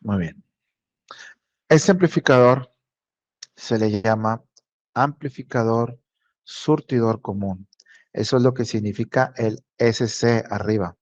Muy bien. Este amplificador se le llama amplificador surtidor común. Eso es lo que significa el SC arriba.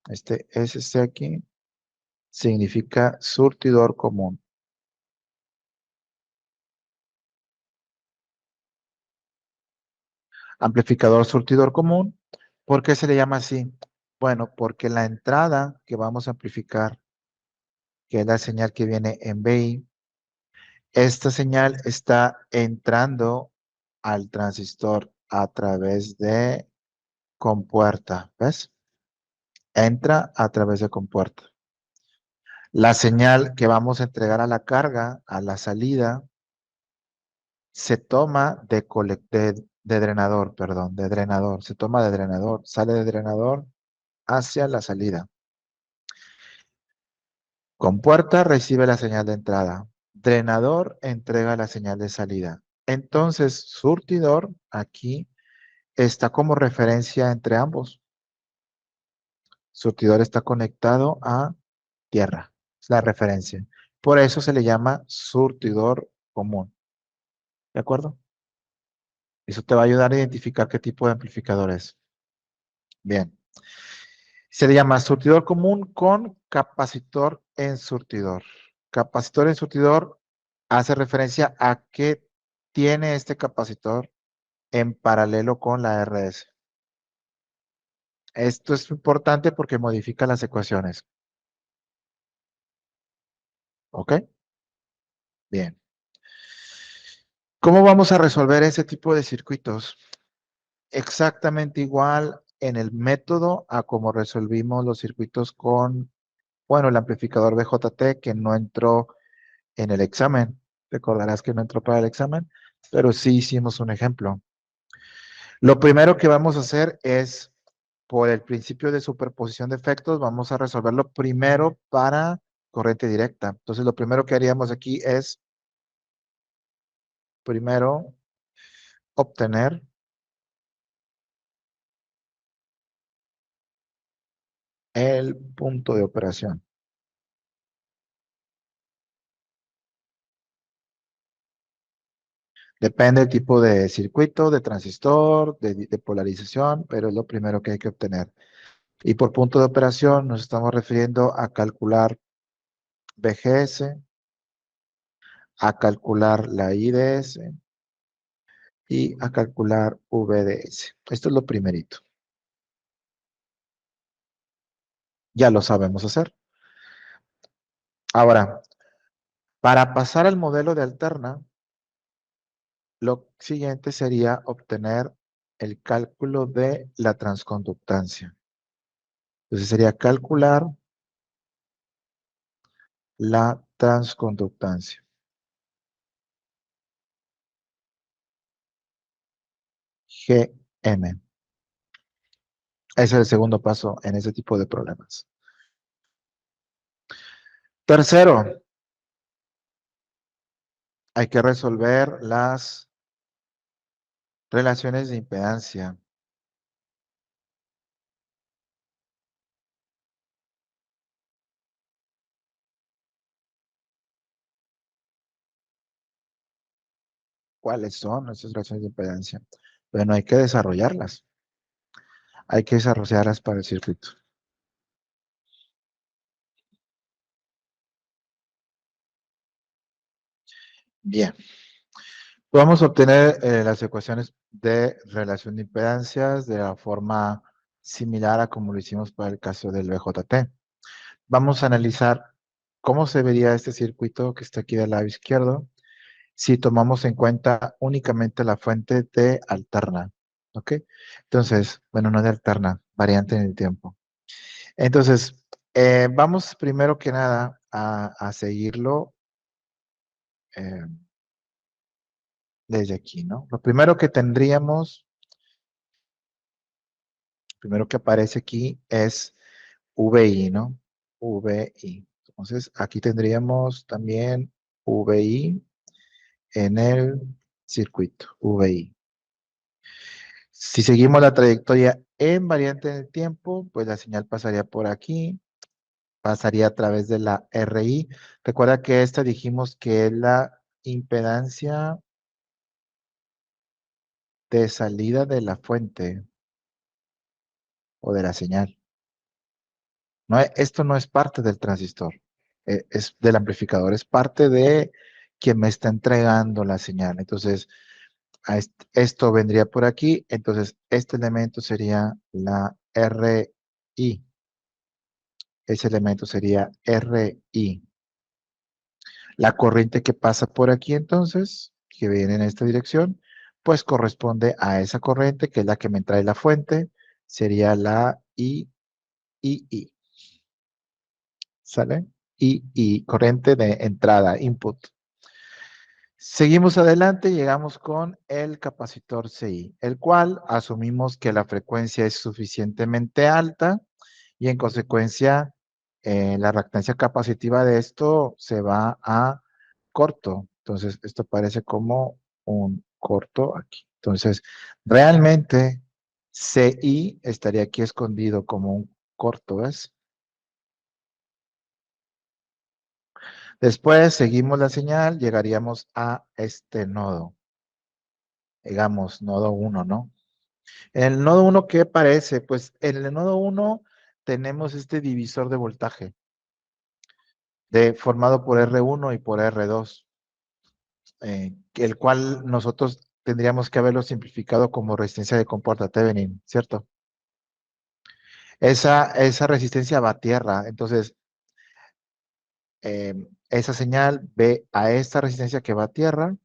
Este SC aquí significa surtidor común. Amplificador surtidor común. ¿Por qué se le llama así? Bueno, porque la entrada que vamos a amplificar, que es la señal que viene en BI, esta señal está entrando al transistor a través de compuerta, ¿ves? Entra a través de compuerta. La señal que vamos a entregar a la carga, a la salida, se toma de drenador, perdón, de drenador. Se toma de drenador, sale de drenador hacia la salida. Compuerta recibe la señal de entrada. Drenador entrega la señal de salida. Entonces, surtidor aquí está como referencia entre ambos. Surtidor está conectado a tierra. Es la referencia. Por eso se le llama surtidor común. ¿De acuerdo? Eso te va a ayudar a identificar qué tipo de amplificador es. Bien. Se le llama surtidor común con capacitor en surtidor. Capacitor en surtidor hace referencia a que tiene este capacitor en paralelo con la RS. Esto es importante porque modifica las ecuaciones. ¿Ok? Bien. ¿Cómo vamos a resolver ese tipo de circuitos? Exactamente igual en el método a como resolvimos los circuitos con, bueno, el amplificador BJT que no entró en el examen. Recordarás que no entró para el examen, pero sí hicimos un ejemplo. Lo primero que vamos a hacer es, por el principio de superposición de efectos, vamos a resolverlo primero para corriente directa. Entonces, lo primero que haríamos aquí es, primero, obtener el punto de operación. Depende del tipo de circuito, de transistor, de polarización, pero es lo primero que hay que obtener. Y por punto de operación nos estamos refiriendo a calcular BGS, a calcular la IDS y a calcular VDS. Esto es lo primerito. Ya lo sabemos hacer. Ahora, para pasar al modelo de alterna, lo siguiente sería obtener el cálculo de la transconductancia. Entonces sería calcular la transconductancia. GM. Ese es el segundo paso en ese tipo de problemas. Tercero, hay que resolver las relaciones de impedancia. ¿Cuáles son esas relaciones de impedancia? Bueno, hay que desarrollarlas. Hay que desarrollarlas para el circuito. Bien. Vamos a obtener las ecuaciones de relación de impedancias de la forma similar a como lo hicimos para el caso del BJT. Vamos a analizar cómo se vería este circuito que está aquí del lado izquierdo si tomamos en cuenta únicamente la fuente de alterna. ¿Ok? Entonces, bueno, no de alterna, variante en el tiempo. Entonces, vamos primero que nada a seguirlo eh, desde aquí, ¿no? Lo primero que tendríamos, primero que aparece aquí es VI, ¿no? VI. Entonces, aquí tendríamos también VI en el circuito, VI. Si seguimos la trayectoria en variante en el tiempo, pues la señal pasaría por aquí, pasaría a través de la RI. Recuerda que esta dijimos que es la impedancia de salida de la fuente o de la señal. No, esto no es parte del transistor, es del amplificador, es parte de quien me está entregando la señal. Entonces, esto vendría por aquí, entonces este elemento sería la RI. Ese elemento sería RI. La corriente que pasa por aquí entonces, que viene en esta dirección, pues corresponde a esa corriente que es la que me trae la fuente, sería la II. ¿Sale? Y corriente de entrada, input. Seguimos adelante, llegamos con el capacitor CI, el cual asumimos que la frecuencia es suficientemente alta y en consecuencia la reactancia capacitiva de esto se va a corto. Entonces, esto parece como un corto aquí. Entonces, realmente CI estaría aquí escondido como un corto, ¿ves? Después seguimos la señal, llegaríamos a este nodo. Digamos, nodo 1, ¿no? En el nodo 1, ¿qué parece? Pues en el nodo 1 tenemos este divisor de voltaje formado por R1 y por R2, el cual nosotros tendríamos que haberlo simplificado como resistencia de comporta Thevenin, ¿cierto? Esa resistencia va a tierra, entonces esa señal ve a esta resistencia que va a tierra,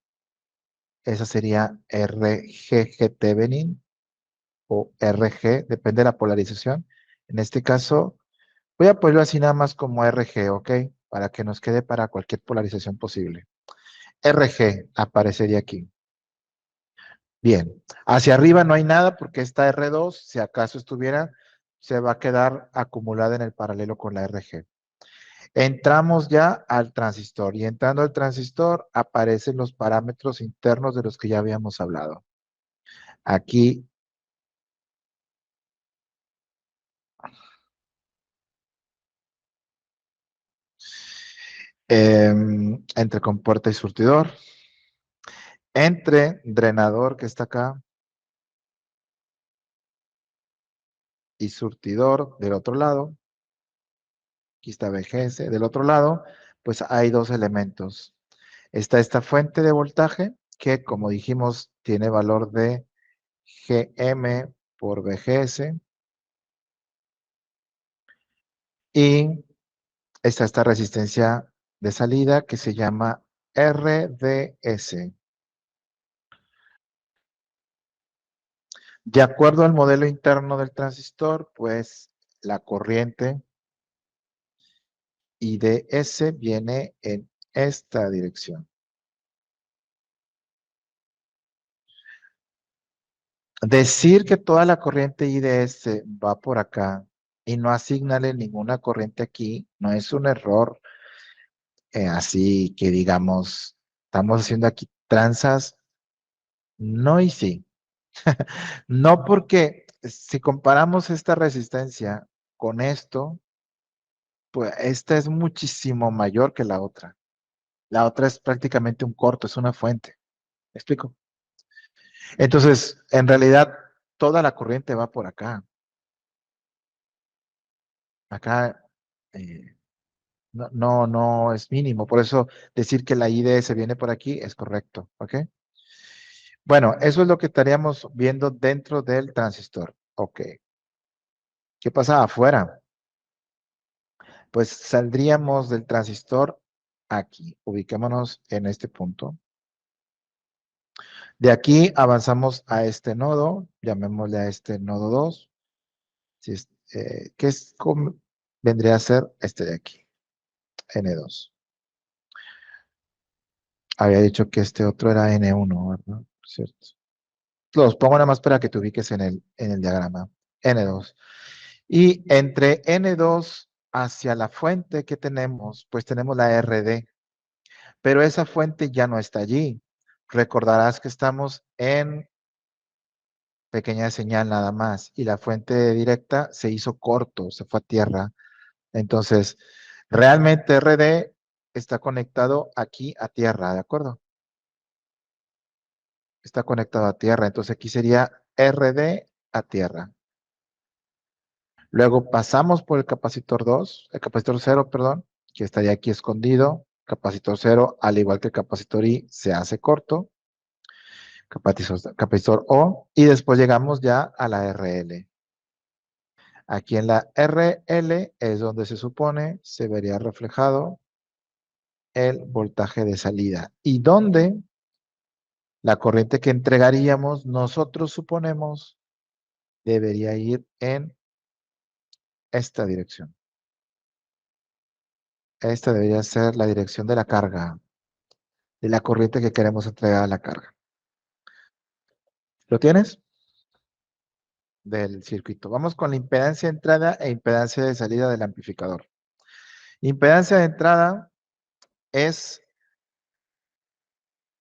esa sería RGG Thevenin o RG, depende de la polarización. En este caso, voy a ponerlo así nada más como RG, ¿ok? Para que nos quede para cualquier polarización posible. RG aparecería aquí. Bien, hacia arriba no hay nada porque esta R2, si acaso estuviera, se va a quedar acumulada en el paralelo con la RG. Entramos ya al transistor y entrando al transistor aparecen los parámetros internos de los que ya habíamos hablado. Aquí entre compuerta y surtidor, entre drenador que está acá y surtidor del otro lado, aquí está VGS, del otro lado, pues hay dos elementos. Está esta fuente de voltaje que, como dijimos, tiene valor de GM por VGS y está esta resistencia de salida que se llama RDS. De acuerdo al modelo interno del transistor, pues la corriente IDS viene en esta dirección. Decir que toda la corriente IDS va por acá y no asignarle ninguna corriente aquí, no es un error así que digamos, estamos haciendo aquí tranzas, no y sí. No porque si comparamos esta resistencia con esto, pues esta es muchísimo mayor que la otra. La otra es prácticamente un corto, es una fuente. ¿Me explico? Entonces, en realidad, toda la corriente va por acá. Acá no es mínimo. Por eso decir que la IDS viene por aquí es correcto. ¿Ok? Bueno, eso es lo que estaríamos viendo dentro del transistor. Ok. ¿Qué pasa afuera? Pues saldríamos del transistor aquí. Ubiquémonos en este punto. De aquí avanzamos a este nodo, llamémosle a este nodo 2, si es, que es como vendría a ser este de aquí, N2. Había dicho que este otro era N1, ¿verdad? Cierto. Los pongo nada más para que te ubiques en el diagrama. N2. Y entre N2 hacia la fuente que tenemos, pues tenemos la RD. Pero esa fuente ya no está allí. Recordarás que estamos en pequeña señal nada más y la fuente directa se hizo corto, se fue a tierra. Entonces, Realmente RD está conectado aquí a tierra, ¿de acuerdo? Está conectado a tierra, entonces aquí sería RD a tierra. Luego pasamos por el capacitor 2, el capacitor 0, perdón, que estaría aquí escondido. Capacitor 0, al igual que el capacitor I, se hace corto. Capacitor O, y después llegamos ya a la RL. Aquí en la RL es donde se supone se vería reflejado el voltaje de salida y donde la corriente que entregaríamos nosotros suponemos debería ir en esta dirección. Esta debería ser la dirección de la carga, de la corriente que queremos entregar a la carga. ¿Lo tienes? Del circuito. Vamos con la impedancia de entrada e impedancia de salida del amplificador. Impedancia de entrada es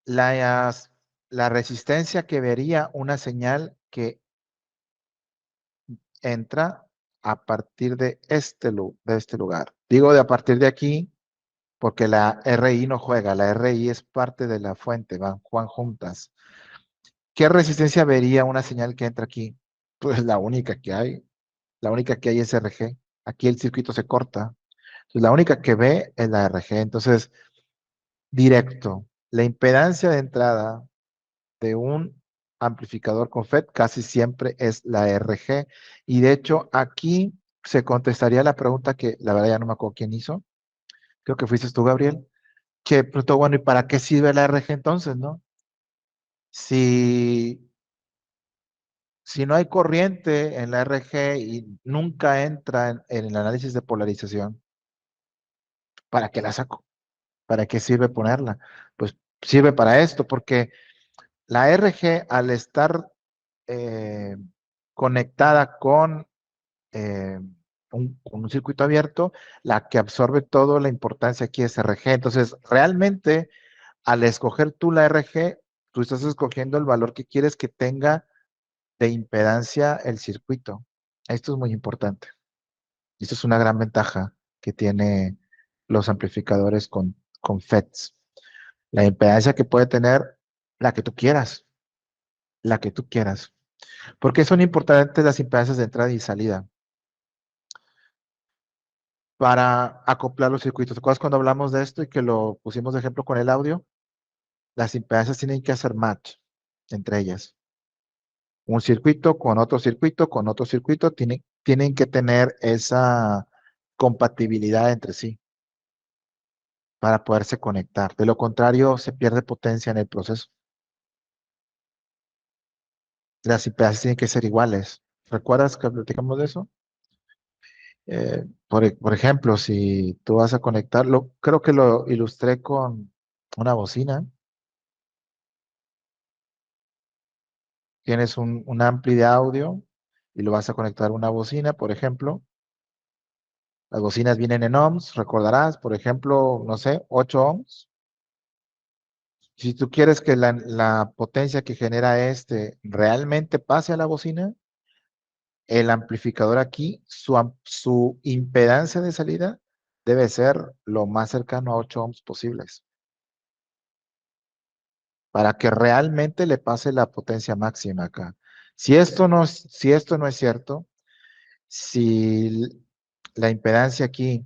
la, la resistencia que vería una señal que entra a partir de este lugar. Digo de a partir de aquí porque la RI no juega, la RI es parte de la fuente, van juntas. ¿Qué resistencia vería una señal que entra aquí? Pues la única que hay, la única que hay es RG. Aquí el circuito se corta. Entonces, la única que ve es la RG. Entonces, directo, la impedancia de entrada de un amplificador con FET casi siempre es la RG. Y de hecho, aquí se contestaría la pregunta que la verdad ya no me acuerdo quién hizo. Creo que fuiste tú, Gabriel. Que preguntó, bueno, ¿y para qué sirve la RG entonces, no? Si, si no hay corriente en la RG y nunca entra en el análisis de polarización, ¿para qué la saco? ¿Para qué sirve ponerla? Pues sirve para esto, porque la RG al estar eh, conectada eh, con un circuito abierto, la que absorbe todo la importancia aquí es RG. Entonces, realmente, al escoger tú la RG, tú estás escogiendo el valor que quieres que tenga de impedancia el circuito. Esto es muy importante. Esto es una gran ventaja que tiene los amplificadores con FETs. La impedancia que puede tener la que tú quieras, la que tú quieras. ¿Por qué son importantes las impedancias de entrada y salida? Para acoplar los circuitos. ¿Te acuerdas cuando hablamos de esto y que lo pusimos de ejemplo con el audio? Las impedancias tienen que hacer match entre ellas. Un circuito con otro circuito con otro circuito tienen que tener esa compatibilidad entre sí para poderse conectar. De lo contrario, se pierde potencia en el proceso. Las impedancias tienen que ser iguales. ¿Recuerdas que platicamos de eso? Por ejemplo, si tú vas a conectarlo, creo que lo ilustré con una bocina. Tienes un ampli de audio y lo vas a conectar a una bocina, por ejemplo. Las bocinas vienen en ohms, recordarás, por ejemplo, no sé, 8 ohms. Si tú quieres que la potencia que genera este realmente pase a la bocina, el amplificador aquí, su impedancia de salida debe ser lo más cercano a 8 ohms posibles para que realmente le pase la potencia máxima acá. Si esto no es cierto, si la impedancia aquí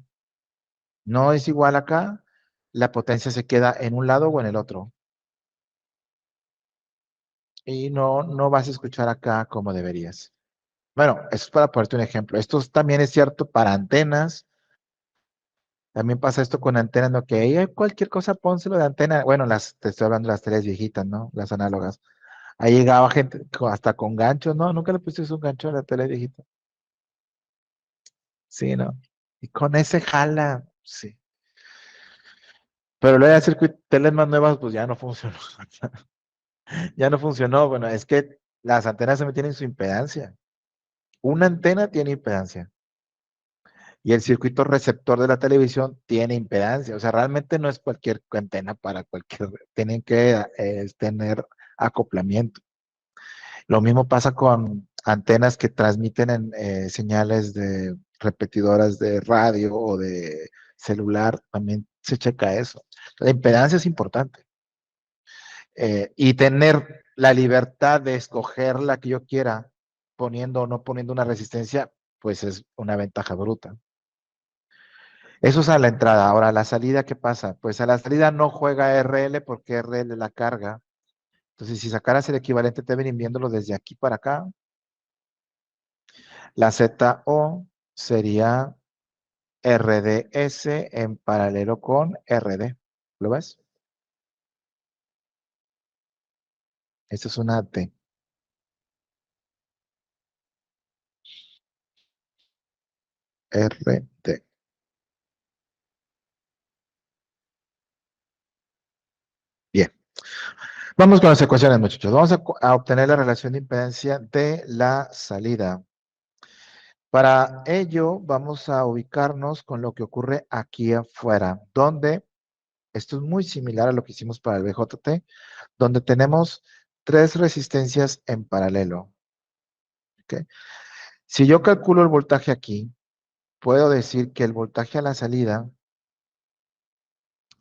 no es igual acá, la potencia se queda en un lado o en el otro. Y no vas a escuchar acá como deberías. Bueno, eso es para ponerte un ejemplo. Esto también es cierto para antenas. También pasa esto con antenas, ¿no? Que ahí hay cualquier cosa, pónselo de antena. Bueno, te estoy hablando de las teles viejitas, ¿no? Las análogas. Ahí llegaba gente hasta con ganchos, ¿no? Nunca le pusiste un gancho a la tele viejita. Sí, ¿no? Y con ese jala, sí. Pero luego de hacer teles más nuevas, pues ya no funcionó. Ya no funcionó. Bueno, es que las antenas también tienen su impedancia. Una antena tiene impedancia. Y el circuito receptor de la televisión tiene impedancia. O sea, realmente no es cualquier antena para cualquier. Tienen que tener acoplamiento. Lo mismo pasa con antenas que transmiten señales de repetidoras de radio o de celular, también se checa eso. La impedancia es importante. Y tener la libertad de escoger la que yo quiera, poniendo o no poniendo una resistencia, pues es una ventaja bruta. Eso es a la entrada. Ahora, a la salida, ¿qué pasa? Pues a la salida no juega RL porque RL la carga. Entonces, si sacaras el equivalente, te ven viéndolo desde aquí para acá. La ZO sería RDS en paralelo con RD. ¿Lo ves? Esto es una T. RD. Bien. Vamos con las ecuaciones, muchachos. Vamos a obtener la relación de impedancia de la salida. Para ello, vamos a ubicarnos con lo que ocurre aquí afuera, donde esto es muy similar a lo que hicimos para el BJT, donde tenemos tres resistencias en paralelo. ¿Ok? Si yo calculo el voltaje aquí, puedo decir que el voltaje a la salida,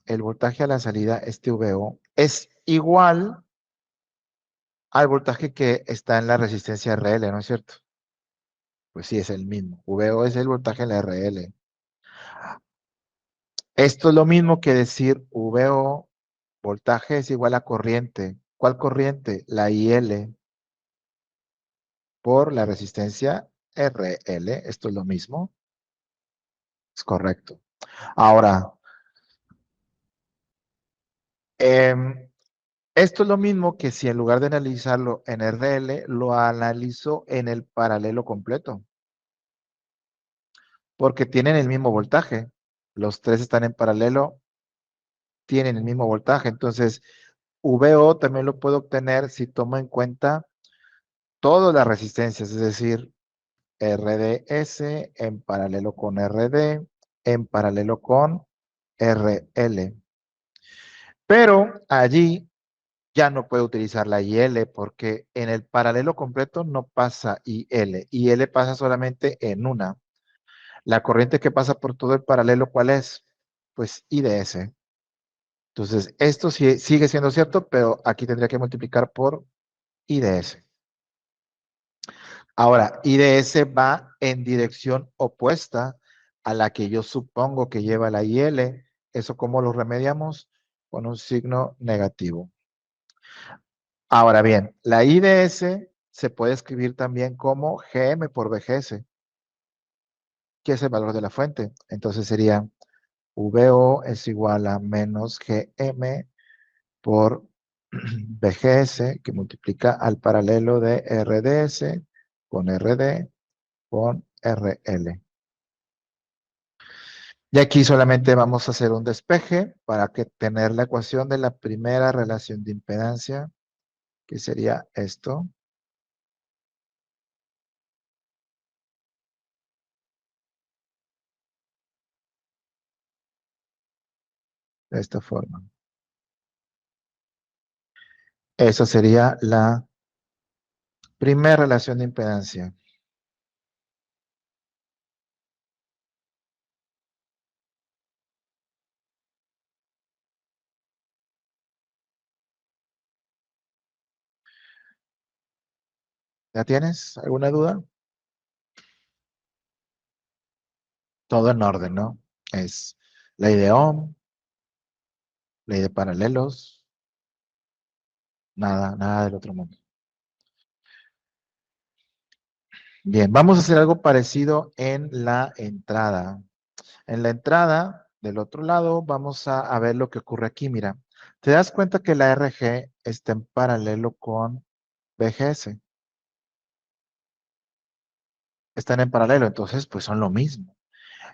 este VO, es igual al voltaje que está en la resistencia RL, ¿no es cierto? Pues sí, es el mismo. VO es el voltaje en la RL. Esto es lo mismo que decir VO, voltaje es igual a corriente. ¿Cuál corriente? La IL por la resistencia RL. Esto es lo mismo. Es correcto. Ahora, em, esto es lo mismo que si en lugar de analizarlo en RL, lo analizo en el paralelo completo, porque tienen el mismo voltaje. Los tres están en paralelo, tienen el mismo voltaje. Entonces, VO también lo puedo obtener si tomo en cuenta todas las resistencias, es decir, RDS en paralelo con RD, en paralelo con RL. Pero allí ya no puedo utilizar la IL porque en el paralelo completo no pasa IL. IL pasa solamente en una. La corriente que pasa por todo el paralelo, ¿cuál es? Pues IDS. Entonces, esto sí, sigue siendo cierto, pero aquí tendría que multiplicar por IDS. Ahora, IDS va en dirección opuesta a la que yo supongo que lleva la IL. ¿Eso cómo lo remediamos? Con un signo negativo. Ahora bien, la IDS se puede escribir también como GM por VGS, que es el valor de la fuente. Entonces sería VO es igual a menos GM por VGS, que multiplica al paralelo de RDS con RD con RL. Y aquí solamente vamos a hacer un despeje para que tener la ecuación de la primera relación de impedancia, que sería esto, de esta forma. Esa sería la primera relación de impedancia. ¿Ya tienes alguna duda? Todo en orden, ¿no? Es ley de Ohm, ley de paralelos, nada, nada del otro mundo. Bien, vamos a hacer algo parecido en la entrada. En la entrada, del otro lado, vamos a ver lo que ocurre aquí. Mira, te das cuenta que la RG está en paralelo con VGS. Están en paralelo, entonces pues son lo mismo.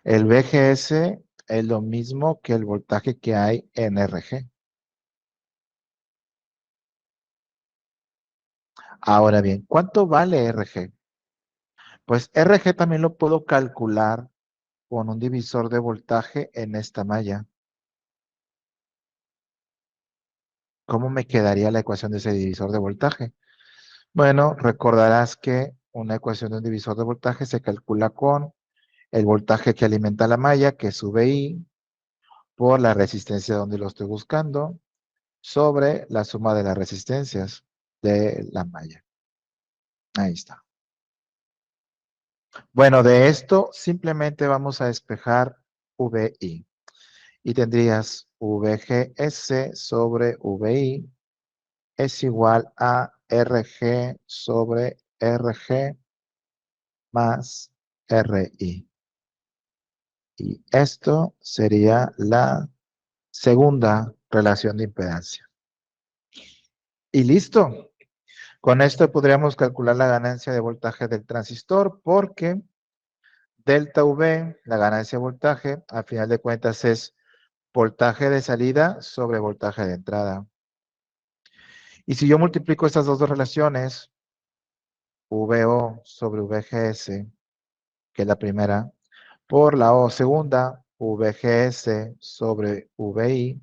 El VGS es lo mismo que el voltaje que hay en RG. Ahora bien, ¿cuánto vale RG? Pues RG también lo puedo calcular con un divisor de voltaje en esta malla. ¿Cómo me quedaría la ecuación de ese divisor de voltaje? Bueno, recordarás que una ecuación de un divisor de voltaje se calcula con el voltaje que alimenta la malla, que es VI, por la resistencia donde lo estoy buscando, sobre la suma de las resistencias de la malla. Ahí está. Bueno, de esto simplemente vamos a despejar VI. Y tendrías VGS sobre VI es igual a RG sobre RG más RI. Y esto sería la segunda relación de impedancia. Y listo. Con esto podríamos calcular la ganancia de voltaje del transistor porque delta V, la ganancia de voltaje, al final de cuentas es voltaje de salida sobre voltaje de entrada. Y si yo multiplico estas dos relaciones, VO sobre VGS, que es la primera, por la O segunda, VGS sobre VI,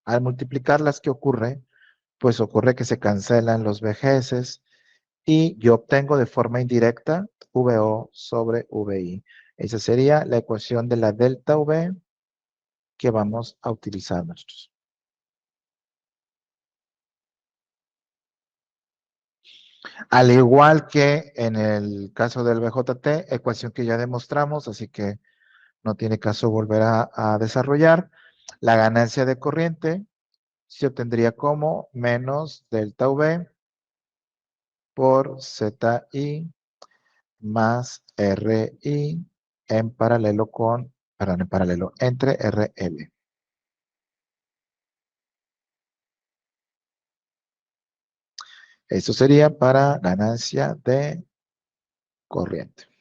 al multiplicarlas, ¿qué ocurre? Pues ocurre que se cancelan los VGS y yo obtengo de forma indirecta VO sobre VI. Esa sería la ecuación de la delta V que vamos a utilizar nosotros. Al igual que en el caso del BJT, ecuación que ya demostramos, así que no tiene caso volver a desarrollar. La ganancia de corriente se obtendría como menos delta V por ZI más RI en paralelo con, perdón, en paralelo entre RL. Eso sería para ganancia de corriente.